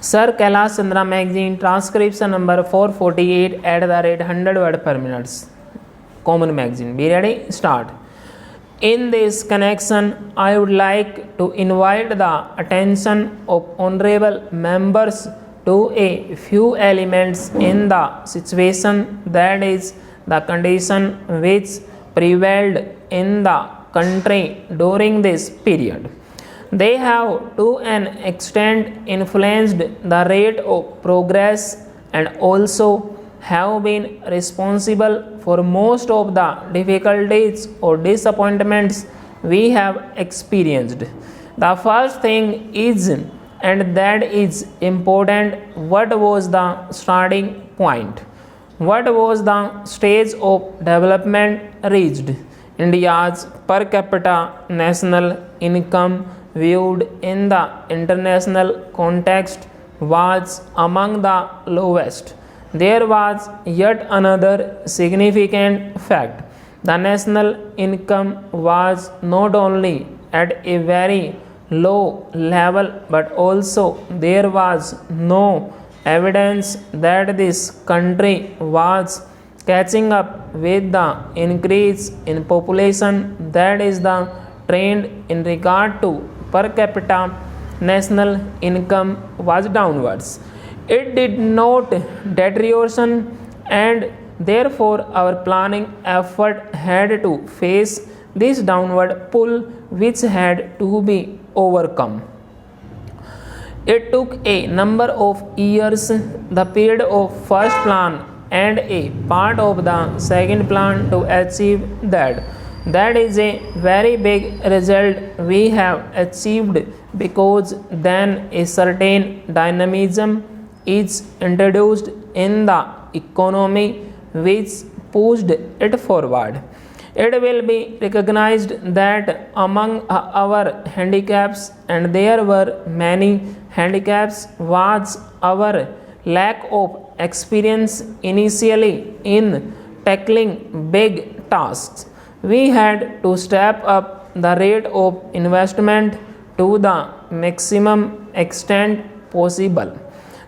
Sir, Kailash Chandra magazine, transcription number 448 at the rate 100 word per minute. Common magazine. Be ready? Start. In this connection, I would like to invite the attention of honorable members to a few elements in the situation, that is, the condition which prevailed in the country during this period. They have to an extent influenced the rate of progress and also have been responsible for most of the difficulties or disappointments we have experienced. The first thing is, and that is important, what was the starting point? What was the stage of development reached? India's per capita national income viewed in the international context was among the lowest. There was yet another significant fact. The national income was not only at a very low level, but also there was no evidence that this country was catching up with the increase in population, that is the trend in regard to per capita national income was downwards. It did not deterioration, and therefore our planning effort had to face this downward pull which had to be overcome. It took a number of years, the period of first plan and a part of the second plan, to achieve that. That is a very big result we have achieved, because then a certain dynamism is introduced in the economy which pushed it forward. It will be recognized that among our handicaps, and there were many handicaps, was our lack of experience initially in tackling big tasks. We had to step up the rate of investment to the maximum extent possible.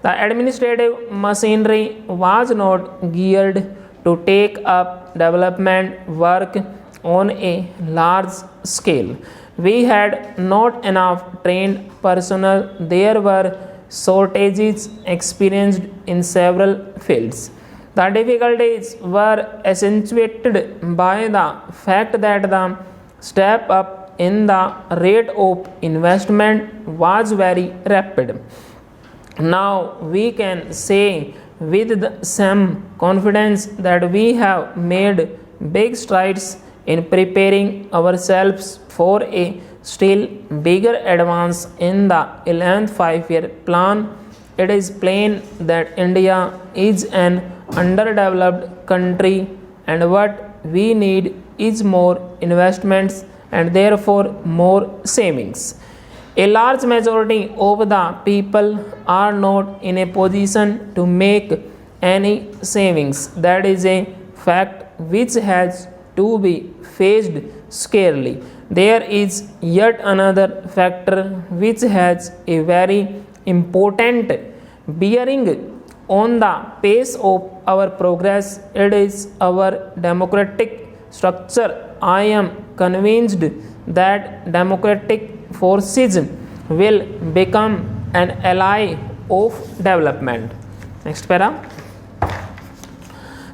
The administrative machinery was not geared to take up development work on a large scale. We had not enough trained personnel. There were shortages experienced in several fields. The difficulties were accentuated by the fact that the step up in the rate of investment was very rapid. Now we can say with some confidence that we have made big strides in preparing ourselves for a still bigger advance in the 11th 5-year plan. It is plain that India is an underdeveloped country, and what we need is more investments and therefore more savings. A large majority of the people are not in a position to make any savings. That is a fact which has to be faced scarcely. There is yet another factor which has a very important bearing on the pace of our progress. It is our democratic structure. I am convinced that democratic forces will become an ally of development. Next para.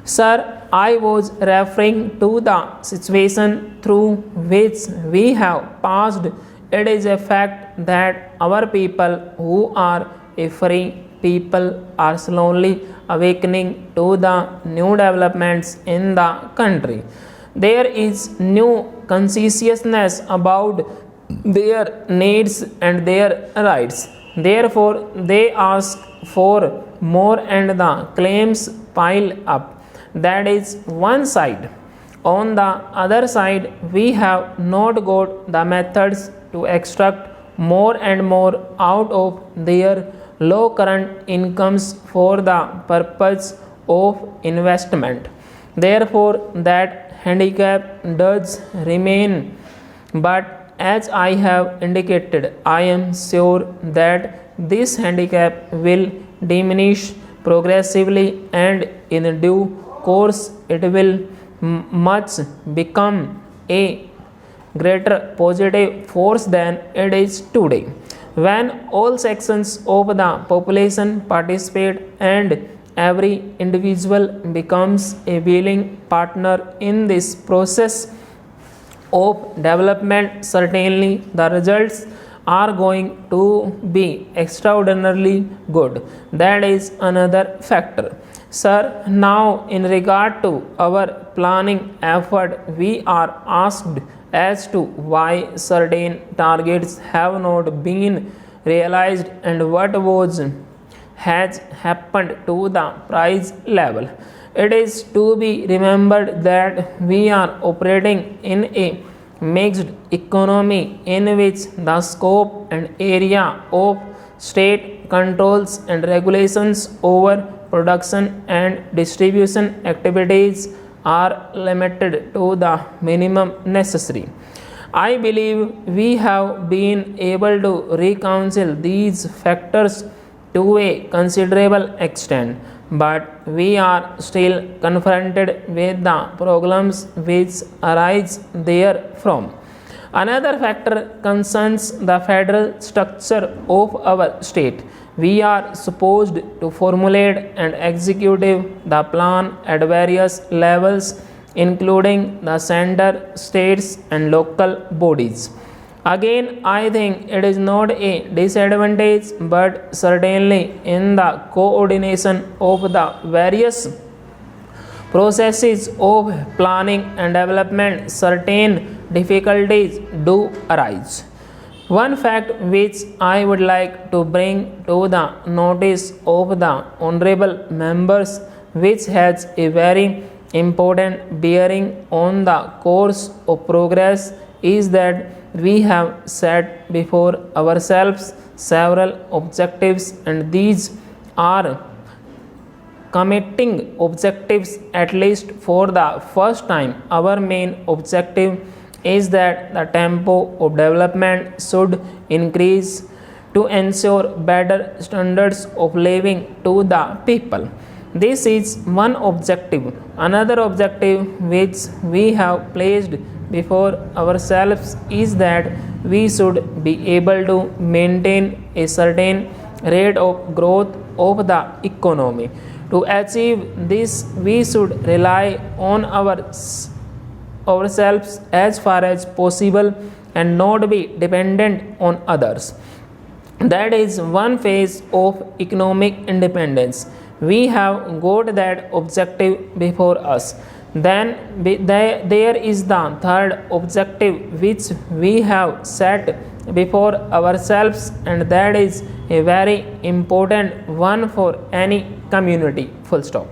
Sir, I was referring to the situation through which we have passed. It is a fact that our people, who are a free people, are slowly awakening to the new developments in the country. There is new consciousness about their needs and their rights. Therefore, they ask for more and the claims pile up. That is one side. On the other side, we have not got the methods to extract more and more out of their low current incomes for the purpose of investment. Therefore, that handicap does remain, but as I have indicated, I am sure that this handicap will diminish progressively, and in due course it will much become a greater positive force than it is today. When all sections of the population participate and every individual becomes a willing partner in this process of development, certainly the results are going to be extraordinarily good. That is another factor. Sir, now in regard to our planning effort, we are asked as to why certain targets have not been realized and what has happened to the price level. It is to be remembered that we are operating in a mixed economy in which the scope and area of state controls and regulations over production and distribution activities are limited to the minimum necessary. I believe we have been able to reconcile these factors to a considerable extent, but we are still confronted with the problems which arise therefrom. Another factor concerns the federal structure of our state. We are supposed to formulate and execute the plan at various levels, including the center, states, and local bodies. Again, I think it is not a disadvantage, but certainly in the coordination of the various processes of planning and development, certain difficulties do arise. One fact which I would like to bring to the notice of the honorable members, which has a very important bearing on the course of progress, is that we have set before ourselves several objectives, and these are committing objectives. At least for the first time, our main objective is that the tempo of development should increase to ensure better standards of living to the people. This is one objective. Another objective which we have placed before ourselves is that we should be able to maintain a certain rate of growth of the economy. To achieve this, we should rely on ourselves as far as possible and not be dependent on others. That is one phase of economic independence. We have got that objective before us. Then there is the third objective which we have set before ourselves, and that is a very important one for any community. Full stop.